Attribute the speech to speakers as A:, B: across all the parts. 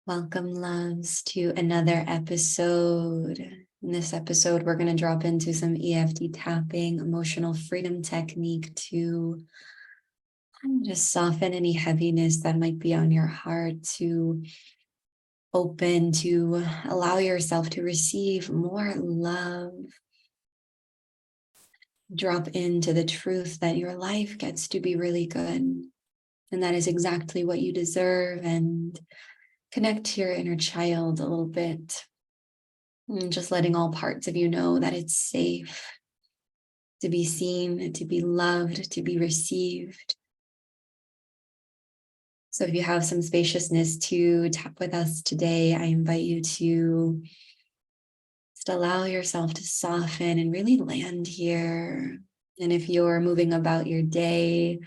A: Welcome, loves, to another episode. In this episode, we're going to drop into some EFT tapping, emotional freedom technique to just soften any heaviness that might be on your heart, to open, to allow yourself to receive more love. Drop into the truth that your life gets to be really good, and that is exactly what you deserve, and connect to your inner child a little bit. And just letting all parts of you know that it's safe to be seen, to be loved, to be received. So if you have some spaciousness to tap with us today, I invite you to just allow yourself to soften and really land here. And if you're moving about your day,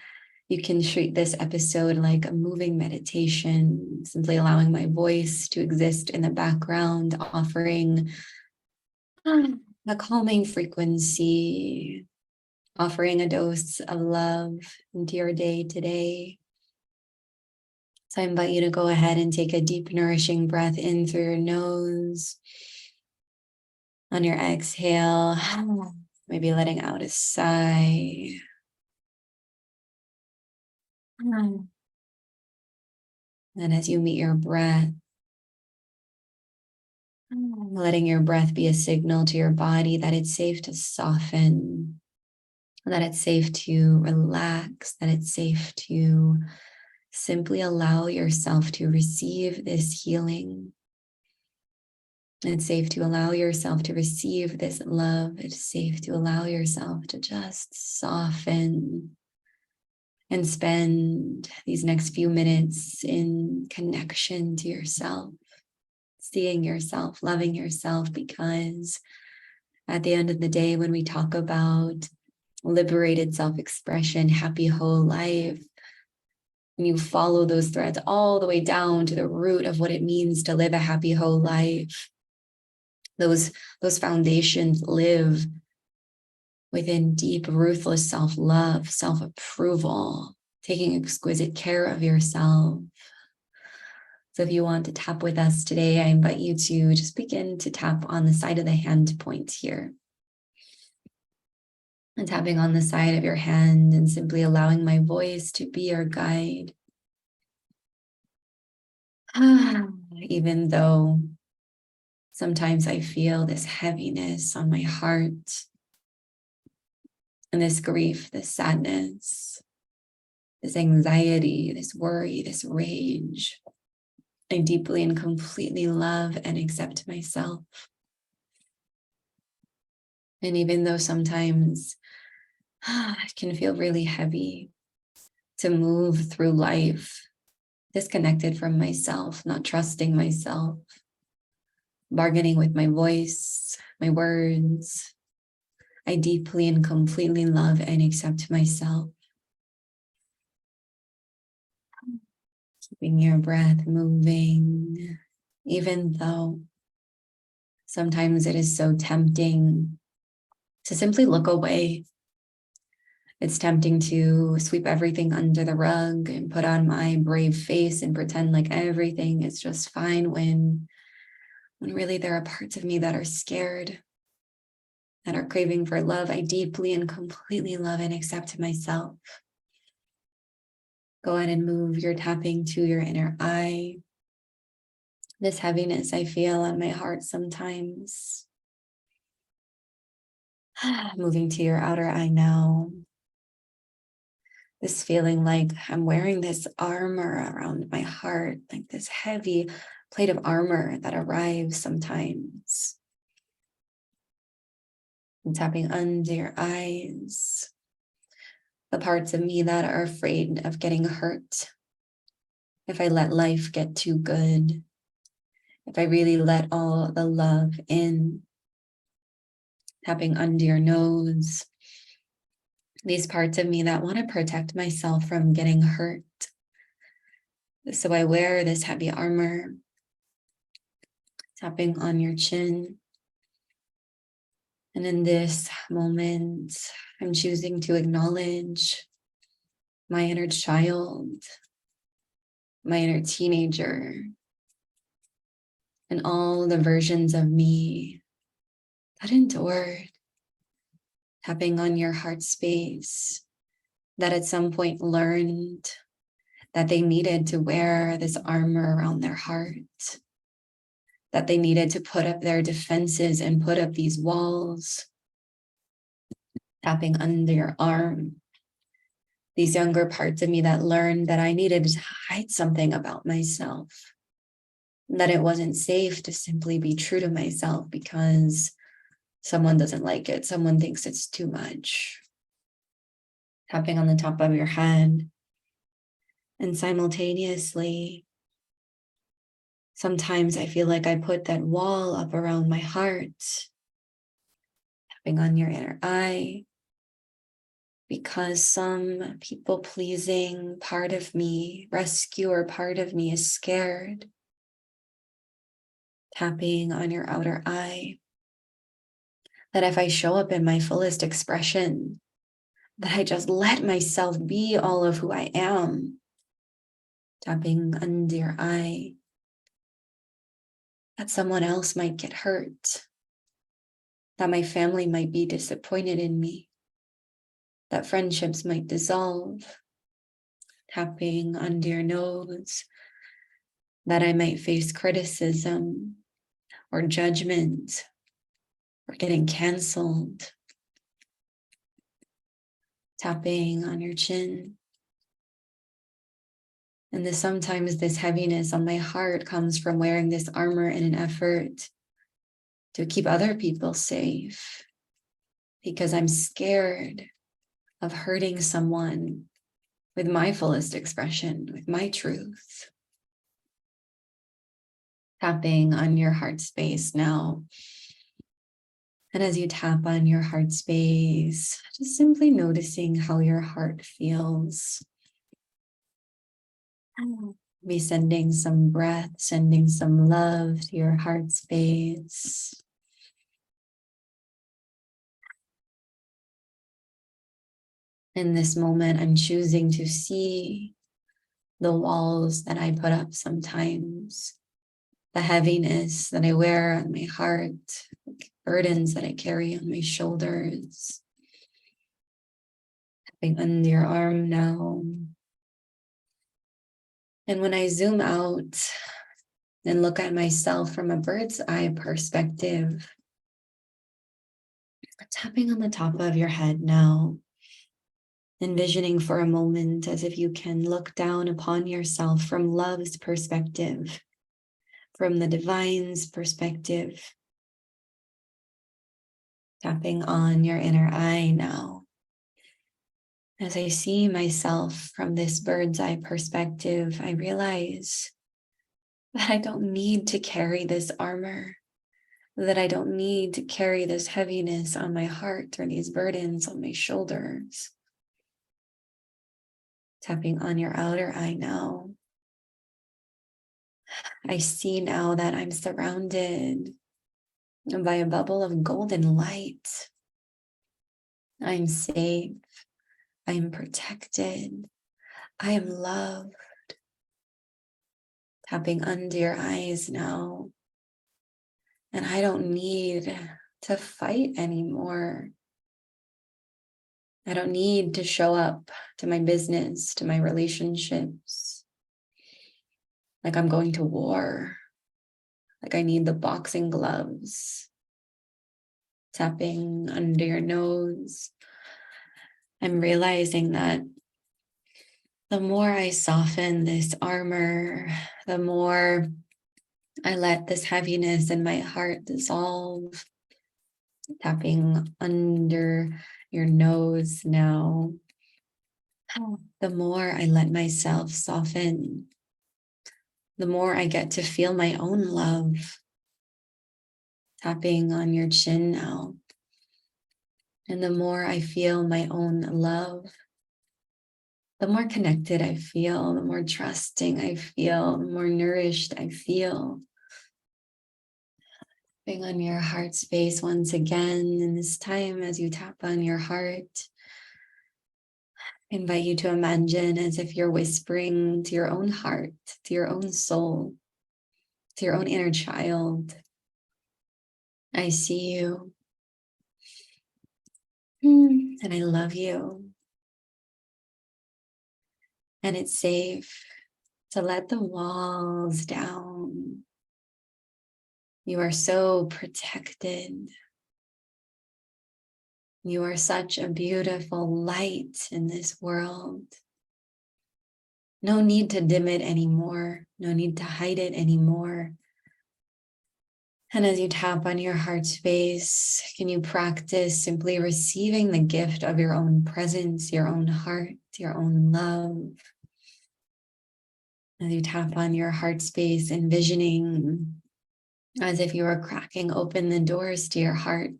A: you can treat this episode like a moving meditation, simply allowing my voice to exist in the background, offering a calming frequency, offering a dose of love into your day today. So I invite you to go ahead and take a deep, nourishing breath in through your nose. On your exhale, maybe letting out a sigh. And as you meet your breath, letting your breath be a signal to your body that it's safe to soften, that it's safe to relax, that it's safe to simply allow yourself to receive this healing. It's safe to allow yourself to receive this love. It's safe to allow yourself to just soften and spend these next few minutes in connection to yourself, seeing yourself, loving yourself, because at the end of the day, when we talk about liberated self-expression, happy whole life, and you follow those threads all the way down to the root of what it means to live a happy whole life, those foundations live within deep, ruthless self-love, self-approval, taking exquisite care of yourself. So if you want to tap with us today, I invite you to just begin to tap on the side of the hand point here. And tapping on the side of your hand and simply allowing my voice to be your guide. Even though sometimes I feel this heaviness on my heart, and this grief, this sadness, this anxiety, this worry, this rage, I deeply and completely love and accept myself. And even though sometimes it can feel really heavy to move through life disconnected from myself, not trusting myself, bargaining with my voice, my words, I deeply and completely love and accept myself. Keeping your breath moving, even though sometimes it is so tempting to simply look away. It's tempting to sweep everything under the rug and put on my brave face and pretend like everything is just fine when really there are parts of me that are scared, that are craving for love. I deeply and completely love and accept myself. Go ahead and move your tapping to your inner eye. This heaviness I feel on my heart sometimes. Moving to your outer eye now. This feeling like I'm wearing this armor around my heart, like this heavy plate of armor that arrives sometimes. I'm tapping under your eyes, the parts of me that are afraid of getting hurt. If I let life get too good, if I really let all the love in, tapping under your nose, these parts of me that want to protect myself from getting hurt. So I wear this heavy armor, tapping on your chin. And in this moment, I'm choosing to acknowledge my inner child, my inner teenager, and all the versions of me that endured, tapping on your heart space, that at some point learned that they needed to wear this armor around their heart, that they needed to put up their defenses and put up these walls, tapping under your arm. These younger parts of me that learned that I needed to hide something about myself, that it wasn't safe to simply be true to myself because someone doesn't like it, someone thinks it's too much. Tapping on the top of your head. And simultaneously, sometimes I feel like I put that wall up around my heart, tapping on your inner eye, because some people-pleasing part of me, rescuer part of me is scared. Tapping on your outer eye, that if I show up in my fullest expression, that I just let myself be all of who I am. Tapping under your eye, that someone else might get hurt, that my family might be disappointed in me, that friendships might dissolve. Tapping under your nose, that I might face criticism or judgment or getting canceled. Tapping on your chin. And sometimes this heaviness on my heart comes from wearing this armor in an effort to keep other people safe, because I'm scared of hurting someone with my fullest expression, with my truth. Tapping on your heart space now. And as you tap on your heart space, just simply noticing how your heart feels. Be sending some breath, sending some love to your heart space. In this moment, I'm choosing to see the walls that I put up sometimes, the heaviness that I wear on my heart, burdens that I carry on my shoulders. Tapping under your arm now. And when I zoom out and look at myself from a bird's eye perspective, tapping on the top of your head now, envisioning for a moment as if you can look down upon yourself from love's perspective, from the divine's perspective. Tapping on your inner eye now. As I see myself from this bird's eye perspective, I realize that I don't need to carry this armor, that I don't need to carry this heaviness on my heart or these burdens on my shoulders. Tapping on your outer eye now. I see now that I'm surrounded by a bubble of golden light. I'm safe. I am protected. I am loved. Tapping under your eyes now. And I don't need to fight anymore. I don't need to show up to my business, to my relationships, like I'm going to war, like I need the boxing gloves. Tapping under your nose. I'm realizing that the more I soften this armor, the more I let this heaviness in my heart dissolve. Tapping under your nose now. The more I let myself soften, the more I get to feel my own love. Tapping on your chin now. And the more I feel my own love, the more connected I feel, the more trusting I feel, the more nourished I feel. Tapping on your heart space once again, and this time as you tap on your heart, I invite you to imagine as if you're whispering to your own heart, to your own soul, to your own inner child. I see you. And I love you. And it's safe to let the walls down. You are so protected. You are such a beautiful light in this world. No need to dim it anymore. No need to hide it anymore. And as you tap on your heart space, can you practice simply receiving the gift of your own presence, your own heart, your own love? As you tap on your heart space, envisioning as if you are cracking open the doors to your heart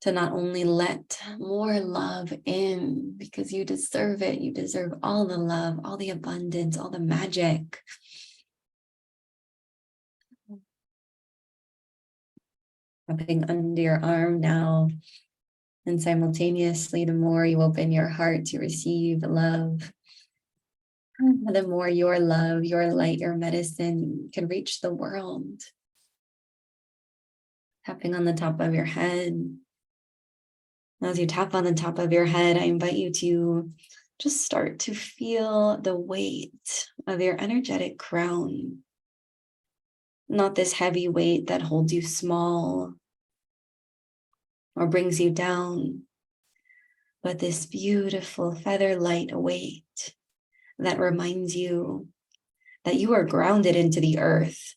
A: to not only let more love in, because you deserve it. You deserve all the love, all the abundance, all the magic. Wrapping under your arm now. And simultaneously, the more you open your heart to receive love, the more your love, your light, your medicine can reach the world. Tapping on the top of your head. As you tap on the top of your head, I invite you to just start to feel the weight of your energetic crown. Not this heavy weight that holds you small or brings you down, but this beautiful feather light weight that reminds you that you are grounded into the earth,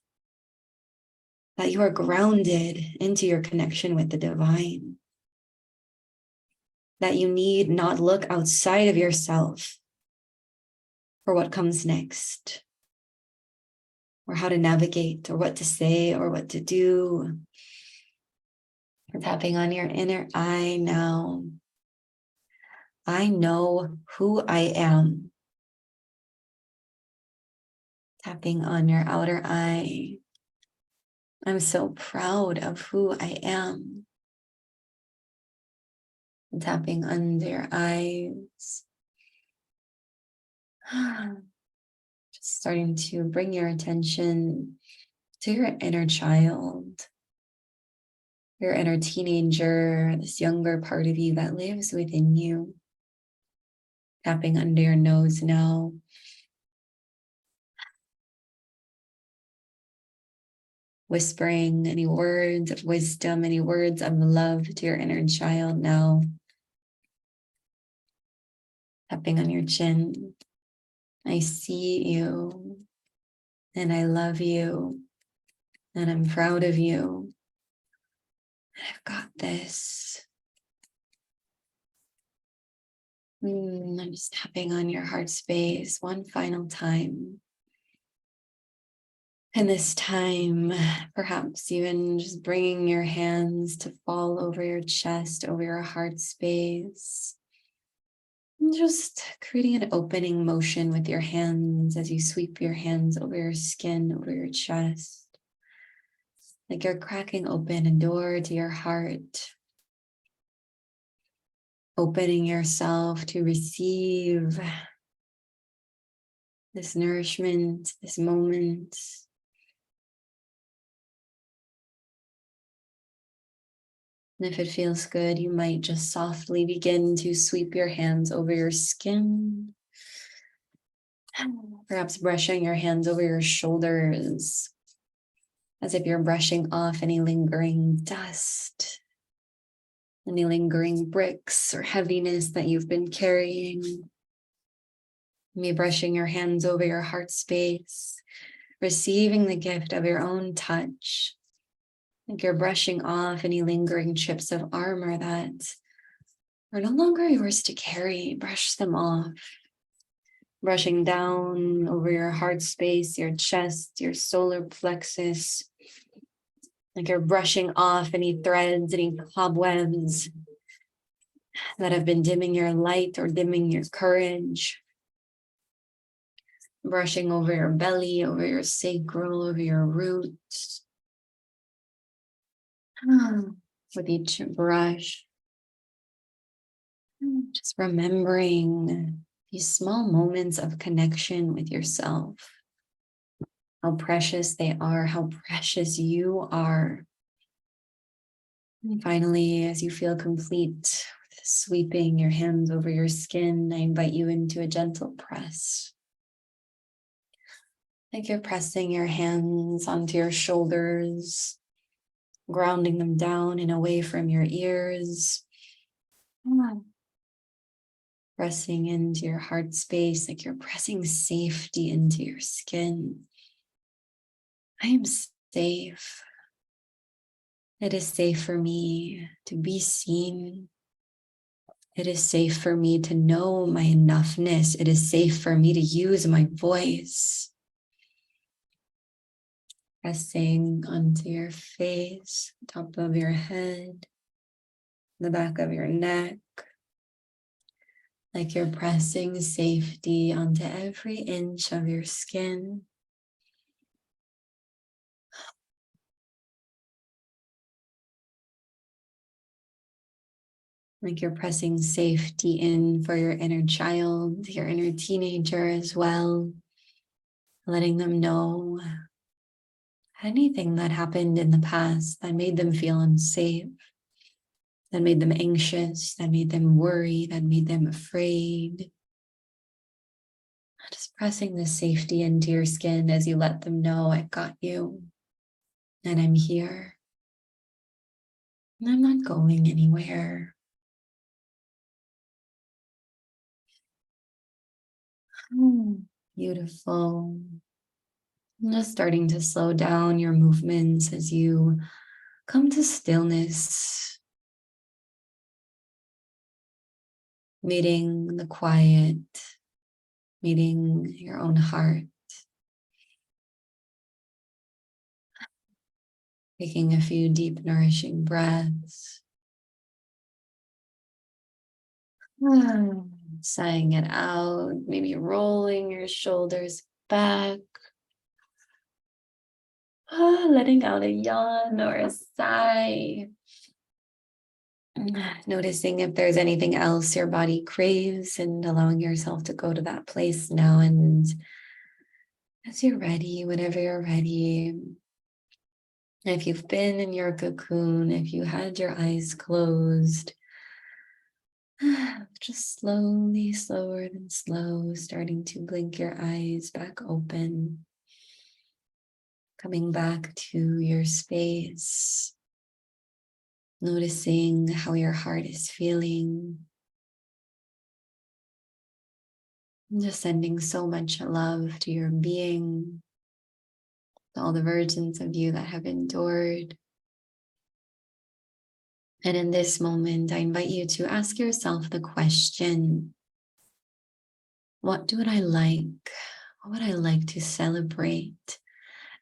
A: that you are grounded into your connection with the divine, that you need not look outside of yourself for what comes next, or how to navigate, or what to say, or what to do. We're tapping on your inner eye now. I know who I am. Tapping on your outer eye. I'm so proud of who I am. And tapping under your eyes. Just starting to bring your attention to your inner child, your inner teenager, this younger part of you that lives within you. Tapping under your nose now. Whispering any words of wisdom, any words of love to your inner child now. Tapping on your chin. I see you, and I love you, and I'm proud of you. I've got this. I'm just tapping on your heart space one final time. And this time, perhaps even just bringing your hands to fall over your chest, over your heart space. And just creating an opening motion with your hands as you sweep your hands over your skin, over your chest. Like you're cracking open a door to your heart. Opening yourself to receive this nourishment, this moment. And if it feels good, you might just softly begin to sweep your hands over your skin. Perhaps brushing your hands over your shoulders, as if you're brushing off any lingering dust, any lingering bricks or heaviness that you've been carrying. Maybe brushing your hands over your heart space, receiving the gift of your own touch. Like you're brushing off any lingering chips of armor that are no longer yours to carry. Brush them off. Brushing down over your heart space, your chest, your solar plexus. Like you're brushing off any threads, any cobwebs that have been dimming your light or dimming your courage. Brushing over your belly, over your sacral, over your roots. With each brush, just remembering these small moments of connection with yourself. how precious they are, how precious you are. And finally, as you feel complete, sweeping your hands over your skin, I invite you into a gentle press. Like you're pressing your hands onto your shoulders, grounding them down and away from your ears. Pressing into your heart space, like you're pressing safety into your skin. I am safe. It is safe for me to be seen. It is safe for me to know my enoughness. It is safe for me to use my voice. Pressing onto your face, top of your head, the back of your neck, like you're pressing safety onto every inch of your skin. Like you're pressing safety in for your inner child, your inner teenager as well, letting them know anything that happened in the past that made them feel unsafe, that made them anxious, that made them worry, that made them afraid. Just pressing the safety into your skin as you let them know, I've got you, and I'm here, and I'm not going anywhere. Beautiful. And just starting to slow down your movements as you come to stillness, meeting the quiet, meeting your own heart, taking a few deep, nourishing breaths, sighing it out, maybe rolling your shoulders back, letting out a yawn or a sigh. Noticing if there's anything else your body craves and allowing yourself to go to that place now. And as you're ready, whenever you're ready, if you've been in your cocoon, if you had your eyes closed, just slowly, slower than slow, starting to blink your eyes back open, coming back to your space, noticing how your heart is feeling, just sending so much love to your being, to all the versions of you that have endured. And in this moment, I invite you to ask yourself the question, what would I like? What would I like to celebrate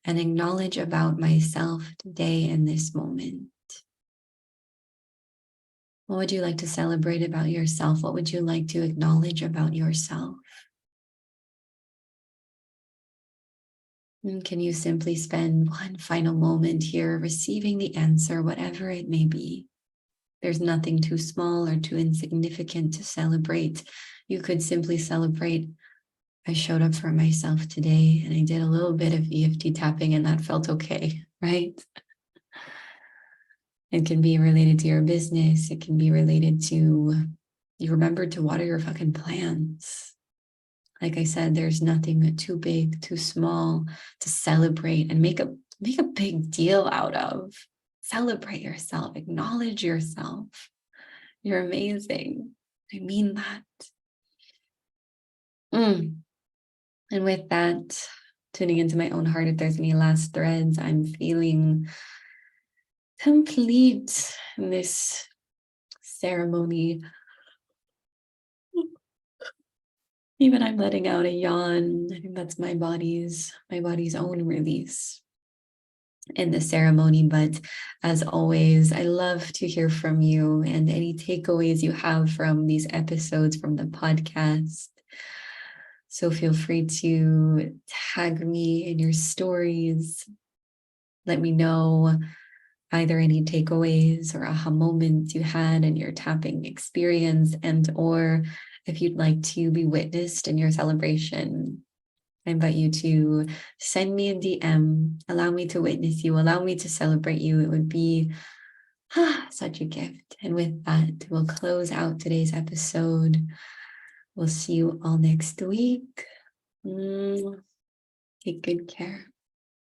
A: and acknowledge about myself today in this moment? What would you like to celebrate about yourself? What would you like to acknowledge about yourself? And can you simply spend one final moment here receiving the answer, whatever it may be? There's nothing too small or too insignificant to celebrate. You could simply celebrate, I showed up for myself today and I did a little bit of EFT tapping and that felt okay, right? It can be related to your business. It can be related to you remembered to water your fucking plants. Like I said, there's nothing too big, too small to celebrate and make a big deal out of. Celebrate yourself, acknowledge yourself. You're amazing. I mean that. And with that, tuning into my own heart, if there's any last threads, I'm feeling complete in this ceremony. Even I'm letting out a yawn. I think that's my body's own release in the ceremony. But as always, I love to hear from you and any takeaways you have from these episodes from the podcast. So feel free to tag me in your stories. Let me know either any takeaways or aha moments you had in your tapping experience, and or if you'd like to be witnessed in your celebration. I invite you to send me a DM, allow me to witness you, allow me to celebrate you. It would be such a gift. And with that, we'll close out today's episode. We'll see you all next week. Take good care.